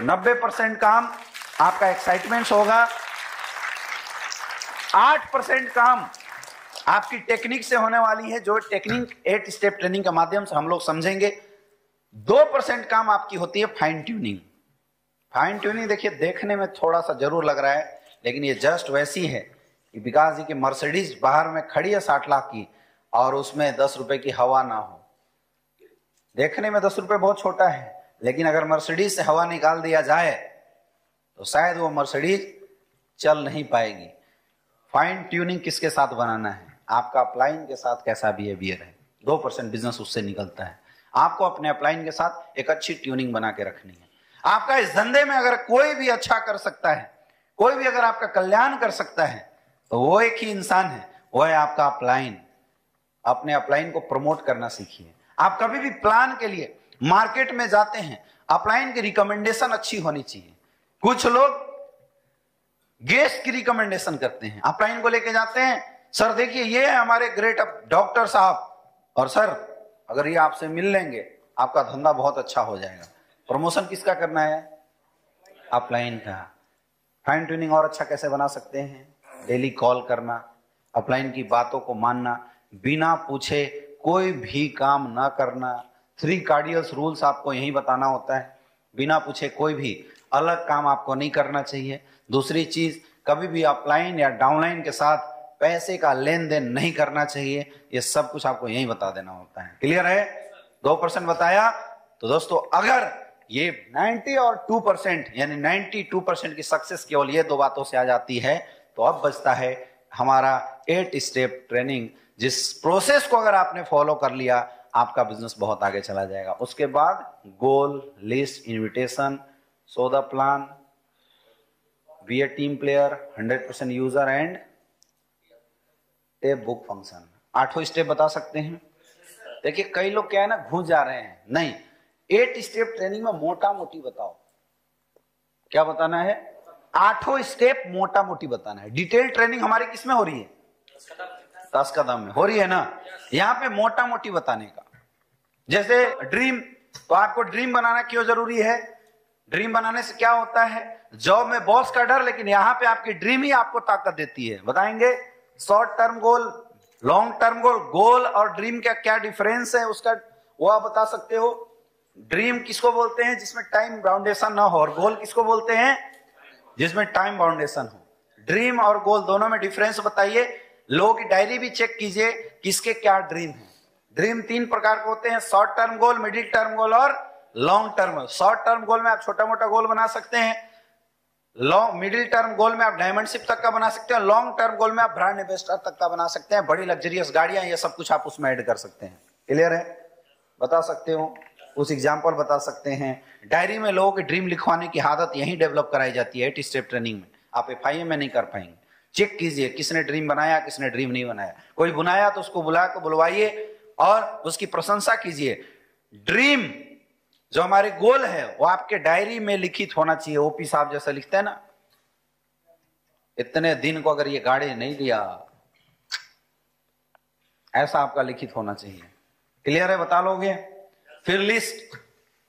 90% काम आपका एक्साइटमेंट होगा, 8% काम आपकी टेक्निक से होने वाली है, जो टेक्निक 8 स्टेप ट्रेनिंग के माध्यम से हम लोग समझेंगे। 2% काम आपकी होती है फाइन ट्यूनिंग। फाइन ट्यूनिंग देखिए देखने में थोड़ा सा जरूर लग रहा है, लेकिन ये जस्ट वैसी है कि विकास जी की मर्सिडीज बाहर में खड़ी है 60 लाख की और उसमें 10 रुपए की हवा ना हो। देखने में 10 रुपए बहुत छोटा है, लेकिन अगर मर्सिडीज से हवा निकाल दिया जाए तो शायद वो मर्सिडीज चल नहीं पाएगी। फाइन ट्यूनिंग किसके साथ बनाना है? आपका अपलाइन के साथ कैसा बिहेवियर है। 2% बिजनेस उससे निकलता है। आपको अपने अपलाइन के साथ एक अच्छी ट्यूनिंग बना के रखनी है। आपका इस धंधे में अगर कोई भी अच्छा कर सकता है, कोई भी अगर आपका कल्याण कर सकता है, तो वो एक ही इंसान है, वो है आपका अपलाइन। अपने अपलाइन को प्रमोट करना सीखिए। आप कभी भी प्लान के लिए मार्केट में जाते हैं, अपलाइन की रिकमेंडेशन अच्छी होनी चाहिए। कुछ लोग गेस्ट की रिकमेंडेशन करते हैं, अपलाइन को लेके जाते हैं, सर देखिए ये है हमारे ग्रेट डॉक्टर साहब, और सर अगर ये आपसे मिल लेंगे आपका धंधा बहुत अच्छा हो जाएगा। प्रमोशन किसका करना है? अपलाइन का। फाइन ट्यूनिंग और अच्छा कैसे बना सकते हैं? डेली कॉल करना, अपलाइन की बातों को मानना, बिना पूछे कोई भी काम ना करना। 3 कार्डियल्स रूल्स आपको यही बताना होता है। बिना पूछे कोई भी अलग काम आपको नहीं करना चाहिए। दूसरी चीज, कभी भी अपलाइन या डाउनलाइन के साथ पैसे का लेन देन नहीं करना चाहिए। ये सब कुछ आपको यही बता देना होता है। क्लियर है? 2% बताया। तो दोस्तों अगर ये 90 और 2% यानी 92% की सक्सेस केवल ये 2 बातों से आ जाती है, तो अब बचता है हमारा 8 स्टेप ट्रेनिंग, जिस प्रोसेस को अगर आपने फॉलो कर लिया आपका बिजनेस बहुत आगे चला जाएगा। उसके बाद goal, list, invitation, so the plan, be a team player, 100% user and tape book function. 8 step बता सकते हैं? देखिए कई लोग क्या है ना, घुस जा रहे हैं। नहीं, 8 स्टेप ट्रेनिंग में मोटा मोटी बताओ। क्या बताना है? 8 स्टेप मोटा मोटी बताना है। डिटेल ट्रेनिंग हमारी किसमें हो रही है? 10 कदम में हो रही है ना। यहां पे मोटा मोटी बताने का, जैसे ड्रीम, तो आपको ड्रीम बनाना क्यों जरूरी है? ड्रीम बनाने से क्या होता है? जॉब में बॉस का डर, लेकिन यहां पे आपकी ड्रीम ही आपको ताकत देती है। बताएंगे short term goal, long term goal. Goal और ड्रीम का क्या डिफरेंस है उसका वो आप बता सकते हो? ड्रीम किसको बोलते हैं? जिसमें टाइम बाउंडेशन ना हो। और गोल किसको बोलते हैं? जिसमें टाइम बाउंडेशन हो। ड्रीम और गोल दोनों में डिफरेंस बताइए। लोगों की डायरी भी चेक कीजिए किसके क्या ड्रीम है। ड्रीम 3 प्रकार के होते हैं, short term goal, middle term goal और long term goal. Short term goal में आप छोटा मोटा गोल बना सकते हैं, मिडिल टर्म गोल में आप डायमंडशिप तक का बना सकते हैं, लॉन्ग टर्म गोल में आप ब्रांड एम्बेसडर तक का बना सकते हैं। बड़ी लग्जरियस गाड़ियां, ये सब कुछ आप उसमें ऐड कर सकते हैं। क्लियर है? बता सकते हो? उस एग्जाम्पल बता सकते हैं। डायरी में लोगों की ड्रीम लिखवाने की आदत यही डेवलप कराई जाती है 8 स्टेप ट्रेनिंग में। आप FIA में नहीं कर पाएंगे। चेक कीजिए किसने ड्रीम बनाया, किसने ड्रीम नहीं बनाया। कोई बनाया तो उसको बुलवाइए और उसकी प्रशंसा कीजिए। ड्रीम जो हमारे गोल है वो आपके डायरी में लिखित होना चाहिए। OP साहब जैसा लिखते हैं ना, इतने दिन को अगर ये गाड़ी नहीं दिया, ऐसा आपका लिखित होना चाहिए। क्लियर है? बता लोगे? फिर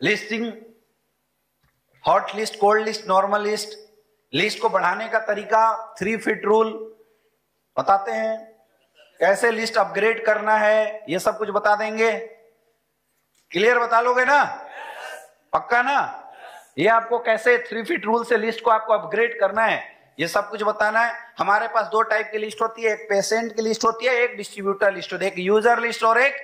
listing, hot list, cold list, normal list. List को बढ़ाने का तरीका, 3 फीट रूल बताते हैं। कैसे लिस्ट अपग्रेड करना है ये सब कुछ बता देंगे। क्लियर? बता लोगे ना? पक्का ना? ये आपको कैसे 3 फीट रूल से लिस्ट को आपको अपग्रेड करना है ये सब कुछ बताना है। हमारे पास 2 टाइप की लिस्ट होती है, एक पेशेंट की लिस्ट होती है, एक डिस्ट्रीब्यूटर लिस्ट होती है। एक यूजर लिस्ट और एक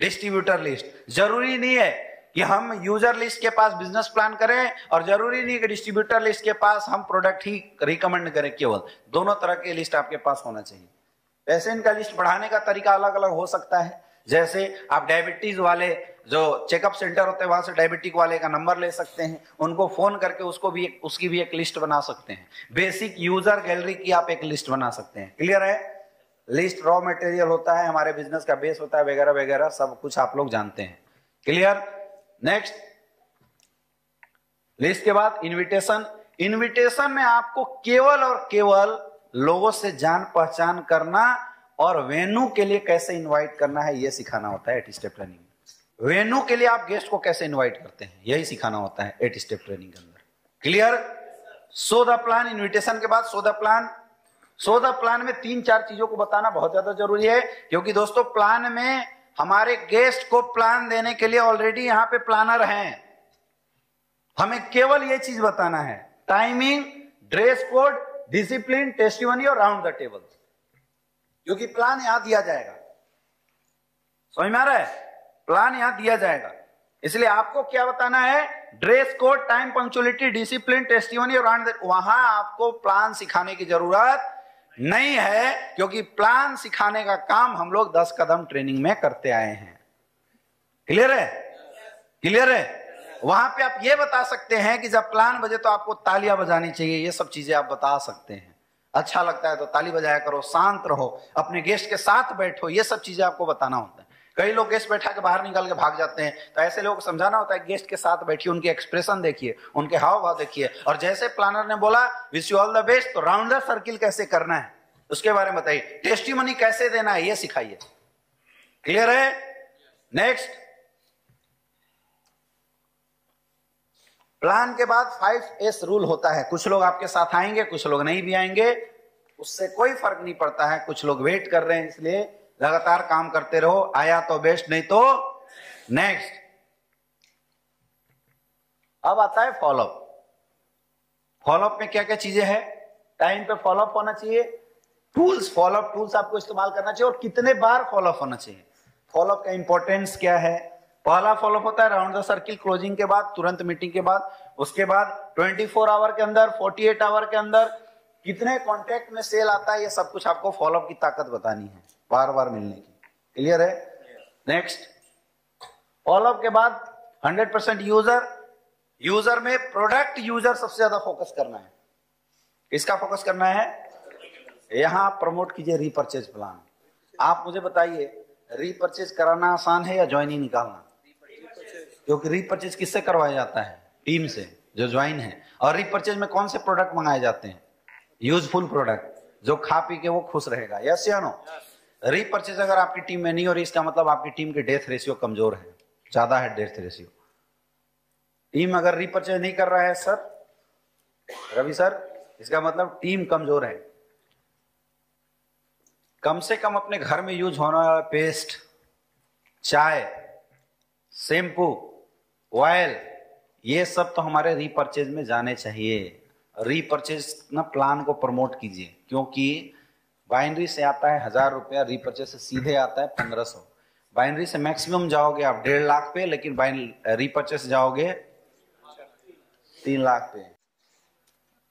डिस्ट्रीब्यूटर लिस्ट। जरूरी नहीं है कि हम यूजर लिस्ट के पास बिजनेस प्लान करें और जरूरी नहीं है कि डिस्ट्रीब्यूटर लिस्ट के पास हम प्रोडक्ट ही रिकमेंड करें। केवल दोनों तरह की लिस्ट आपके पास होना चाहिए। पेशेंट का लिस्ट बढ़ाने का तरीका अलग अलग हो सकता है। जैसे आप डायबिटीज वाले जो चेकअप सेंटर होते हैं वहां से डायबिटिक वाले का नंबर ले सकते हैं, उनको फोन करके उसकी भी एक लिस्ट बना सकते हैं। बेसिक यूजर गैलरी की आप एक लिस्ट बना सकते हैं। क्लियर है? लिस्ट रॉ मटेरियल होता है, हमारे बिजनेस का बेस होता है, वगैरह वगैरह सब कुछ आप लोग जानते हैं। क्लियर? नेक्स्ट, लिस्ट के बाद इनविटेशन। इनविटेशन में आपको केवल और केवल लोगों से जान पहचान करना और वेन्यू के लिए कैसे इनवाइट करना है यह सिखाना होता है 8 स्टेप ट्रेनिंग में। वेन्यू के लिए आप गेस्ट को कैसे इनवाइट करते हैं यही सिखाना होता है 8 स्टेप ट्रेनिंग के अंदर। Clear? So the plan, invitation के बाद सो the plan. So the plan में 3-4 चीजों को बताना बहुत ज्यादा जरूरी है, क्योंकि दोस्तों प्लान में हमारे गेस्ट को प्लान देने के लिए ऑलरेडी यहां पे प्लानर हैं। हमें केवल ये चीज बताना है, timing, dress code, discipline, testimony और राउंड द टेबल, क्योंकि प्लान यहां दिया जाएगा। समझ में आ रहा है? प्लान यहां दिया जाएगा, इसलिए आपको क्या बताना है? Dress code, time, punctuality, discipline, testimony और राउंड द। वहां आपको प्लान सिखाने की जरूरत नहीं है, क्योंकि प्लान सिखाने का काम हम लोग 10 कदम ट्रेनिंग में करते आए हैं। क्लियर है? क्लियर है? वहां पे आप ये बता सकते हैं कि जब प्लान बजे तो आपको तालियां बजानी चाहिए, ये सब चीजें आप बता सकते हैं। अच्छा लगता है तो ताली बजाया करो, शांत रहो, अपने गेस्ट के साथ बैठो, ये सब चीजें आपको बताना होता है। कई लोग गेस्ट बैठा के बाहर निकल के भाग जाते हैं, तो ऐसे लोगों को समझाना होता है गेस्ट के साथ बैठिए, उनके एक्सप्रेशन देखिए, उनके हाव भाव देखिए, और जैसे प्लानर ने बोला wish you all the best, तो राउंड द सर्किल कैसे करना है उसके बारे में बताइए, टेस्टिमनी कैसे देना है ये सिखाइए। क्लियर है? नेक्स्ट, प्लान के बाद 5S रूल होता है। कुछ लोग आपके साथ आएंगे, कुछ लोग नहीं भी आएंगे, उससे कोई फर्क नहीं पड़ता है। कुछ लोग वेट कर रहे हैं, इसलिए लगातार काम करते रहो, आया तो बेस्ट, नहीं तो नेक्स्ट। अब आता है फॉलोअप। फॉलोअप में क्या क्या चीजें हैं? टाइम पे फॉलोअप होना चाहिए, टूल्स, फॉलोअप टूल्स आपको इस्तेमाल करना चाहिए, और कितने बार फॉलोअप होना चाहिए। फॉलोअप का इंपॉर्टेंस क्या है? पहला फॉलोअप होता है राउंड द सर्किल, क्लोजिंग के बाद, तुरंत मीटिंग के बाद। उसके बाद 24 आवर के अंदर, 48 आवर के अंदर कितने कॉन्टेक्ट में सेल आता है, ये सब कुछ आपको फॉलोअप की ताकत बतानी है, बार बार मिलने की। क्लियर है? नेक्स्ट, फॉलोअप के बाद 100% यूजर में प्रोडक्ट यूजर सबसे ज्यादा फोकस करना है। किसका फोकस करना है? यहां प्रमोट कीजिए रीपर्चेज प्लान। आप मुझे बताइए, रीपर्चेज कराना आसान है या ज्वाइनिंग निकालना? क्योंकि रीपर्चेज किससे करवाया जाता है? टीम से, जो ज्वाइन है। और रीपर्चेज में कौन से प्रोडक्ट मंगाए जाते हैं? यूजफुल प्रोडक्ट, जो खा पी के वो खुश रहेगा। यस या नो? रीपर्चेज अगर आपकी टीम में नहीं हो रही, इसका मतलब आपकी टीम की डेथ रेशियो कमजोर है, ज्यादा है डेथ रेशियो। टीम अगर रीपर्चेज नहीं कर रहा है सर, रवि सर, इसका मतलब टीम कमजोर है। कम से कम अपने घर में यूज होने वाला पेस्ट, चाय, शैम्पू, ऑयल, ये सब तो हमारे रीपर्चेज में जाने चाहिए। रीपर्चेज ना प्लान को प्रमोट कीजिए, क्योंकि बाइनरी से आता है 1000 रुपया, रीपर्चेज से सीधे आता है 1500। बाइनरी से मैक्सिमम जाओगे आप 1.5 लाख पे, लेकिन रीपर्चेज जाओगे 3 लाख पे।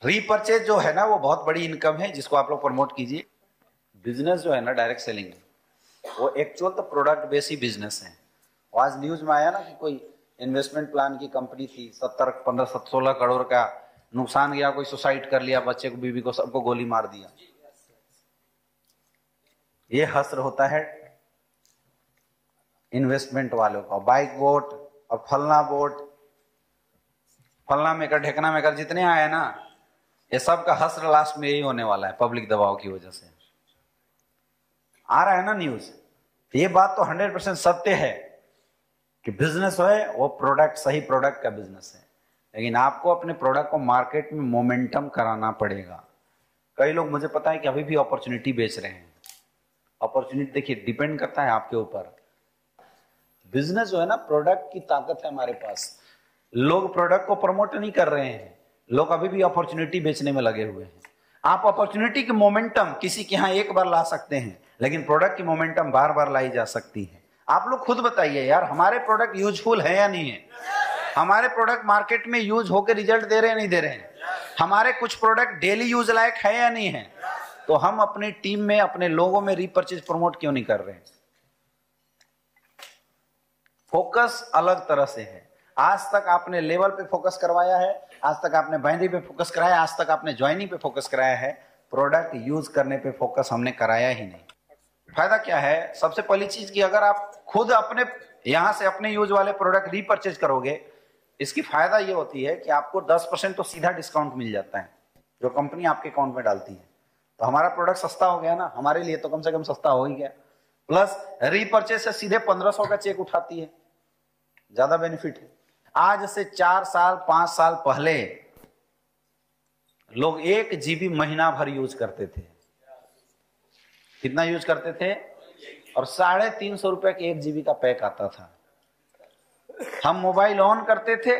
रीपर्चेज जो है ना, वो बहुत बड़ी इनकम है, जिसको आप लोग प्रमोट कीजिए। बिजनेस जो है ना डायरेक्ट सेलिंग, वो एक्चुअल तो प्रोडक्ट बेस ही बिजनेस है। आज न्यूज में आया ना कि कोई इन्वेस्टमेंट प्लान की कंपनी थी, 16 करोड़ का नुकसान गया, कोई सुसाइड कर लिया, बच्चे को, बीवी को, सबको गोली मार दिया। ये हस्र होता है इन्वेस्टमेंट वालों का। बाइक बोट और फलना बोट, फलना मेकर, ढेकना मेकर, जितने आए ना, ये सब का हस्र लास्ट में यही होने वाला है, पब्लिक दबाव की वजह से। आ रहा है ना न्यूज। ये बात तो 100% सत्य है कि बिजनेस है वो प्रोडक्ट, सही प्रोडक्ट का बिजनेस है, लेकिन आपको अपने प्रोडक्ट को मार्केट में मोमेंटम कराना पड़ेगा। कई लोग, मुझे पता है कि अभी भी अपॉर्चुनिटी बेच रहे हैं। अपॉर्चुनिटी देखिए, डिपेंड करता है आपके ऊपर। बिजनेस जो है ना, प्रोडक्ट की ताकत है हमारे पास। लोग प्रोडक्ट को प्रमोट नहीं कर रहे हैं, लोग अभी भी अपॉर्चुनिटी बेचने में लगे हुए हैं। आप अपॉर्चुनिटी की मोमेंटम किसी के यहां एक बार ला सकते हैं, लेकिन प्रोडक्ट की मोमेंटम बार बार लाई जा सकती है। आप लोग खुद बताइए यार, हमारे प्रोडक्ट यूजफुल है या नहीं है? हमारे प्रोडक्ट मार्केट में यूज होकर रिजल्ट दे रहे हैं, नहीं दे रहे हैं? हमारे कुछ प्रोडक्ट डेली यूज लायक है या नहीं है? तो हम अपनी टीम में, अपने लोगों में रीपर्चेज प्रमोट क्यों नहीं कर रहे हैं? फोकस अलग तरह से है। आज तक आपने लेवल पे फोकस करवाया है, आज तक आपने बाइनरी पे फोकस कराया, आज तक आपने ज्वाइनिंग पे फोकस कराया है, प्रोडक्ट यूज करने पे फोकस हमने कराया ही नहीं। फायदा क्या है? सबसे पहली चीज की, अगर आप खुद अपने यहां से अपने यूज वाले प्रोडक्ट रीपर्चेज करोगे, इसकी फायदा ये होती है कि आपको 10% तो सीधा डिस्काउंट मिल जाता है, जो कंपनी आपके अकाउंट में डालती है। तो हमारा प्रोडक्ट सस्ता हो गया ना, हमारे लिए तो कम से कम सस्ता हो ही गया। प्लस रीपर्चेज से सीधे 1500 का चेक उठाती है, ज्यादा बेनिफिट है। आज से 4 साल 5 साल पहले लोग 1 GB महीना भर यूज करते थे। कितना यूज करते थे? और 350 रुपए के 1 GB का पैक आता था। हम मोबाइल ऑन करते थे,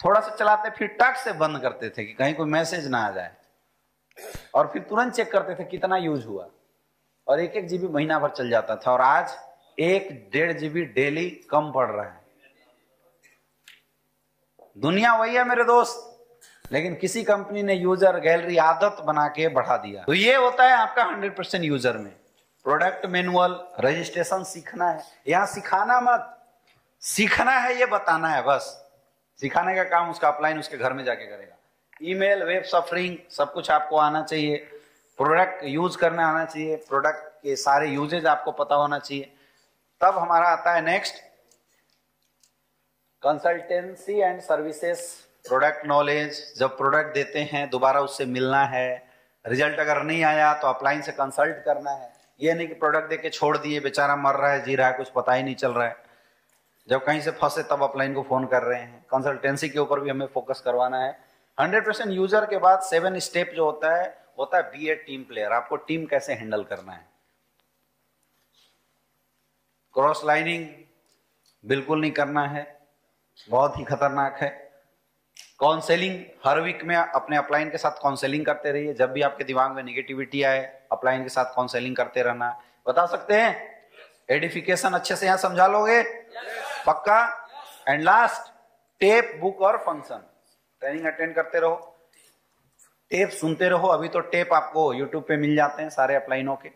थोड़ा सा चलाते, फिर टक से बंद करते थे कि कहीं कोई मैसेज ना आ जाए, और फिर तुरंत चेक करते थे कितना यूज हुआ, और 1-1 GB महीना भर चल जाता था। और आज 1-1.5 GB डेली कम पड़ रहा है। दुनिया वही है मेरे दोस्त, लेकिन किसी कंपनी ने यूजर गैलरी आदत बना के बढ़ा दिया। तो ये होता है आपका 100% यूजर में। प्रोडक्ट मैनुअल, रजिस्ट्रेशन सीखना है। यहां सिखाना मत, सीखना है, ये बताना है बस। सिखाने का काम उसका अपलाइन उसके घर में जाके करेगा। ईमेल, वेब सफरिंग, सब कुछ आपको आना चाहिए। प्रोडक्ट यूज करना आना चाहिए, प्रोडक्ट के सारे यूजेज आपको पता होना चाहिए। तब हमारा आता है next, consultancy and services, product knowledge. जब प्रोडक्ट देते हैं दोबारा उससे मिलना है, रिजल्ट अगर नहीं आया तो अपलाइन से कंसल्ट करना है। ये नहीं कि प्रोडक्ट देके छोड़ दिए, बेचारा मर रहा है, जी रहा है, कुछ पता ही नहीं चल रहा है। जब कहीं से फंसे तब अपलाइन को फोन कर रहे हैं। कंसल्टेंसी के ऊपर भी हमें फोकस करवाना है। 100% यूजर के बाद 7 स्टेप जो होता है बी ए टीम प्लेयर। आपको टीम कैसे हैंडल करना है। क्रॉस लाइनिंग बिल्कुल नहीं करना है, बहुत ही खतरनाक है। काउंसलिंग, हर वीक में अपने अपलाइन के साथ काउंसलिंग करते रहिए। जब भी आपके दिमाग में नेगेटिविटी आए, अपलाइन के साथ काउंसलिंग करते रहना। बता सकते हैं? एडिफिकेशन अच्छे से यहां समझा लोगे? पक्का? एंड लास्ट, टेप, बुक और फंक्शन। ट्रेनिंग अटेंड करते रहो, टेप सुनते रहो। अभी तो टेप आपको यूट्यूब पे मिल जाते हैं सारे अपलाइनों के,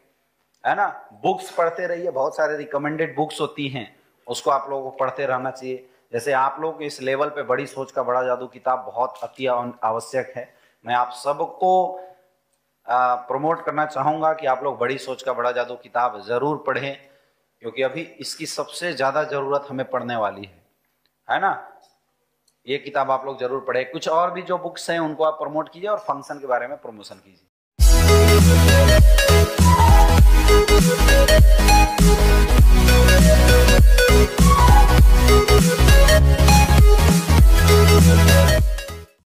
है ना। बुक्स पढ़ते रहिए, बहुत सारे रिकमेंडेड बुक्स होती हैं, उसको आप लोगों को पढ़ते रहना चाहिए। जैसे आप लोग इस लेवल पे बड़ी सोच का बड़ा जादू किताब बहुत अति आवश्यक है। मैं आप सबको प्रमोट करना चाहूंगा कि आप लोग बड़ी सोच का बड़ा जादू किताब जरूर पढ़ें, क्योंकि अभी इसकी सबसे ज्यादा जरूरत हमें पढ़ने वाली है ना। ये किताब आप लोग जरूर पढ़ें। कुछ और भी जो बुक्स हैं उनको आप प्रमोट कीजिए, और फंक्शन के बारे में प्रमोशन कीजिए।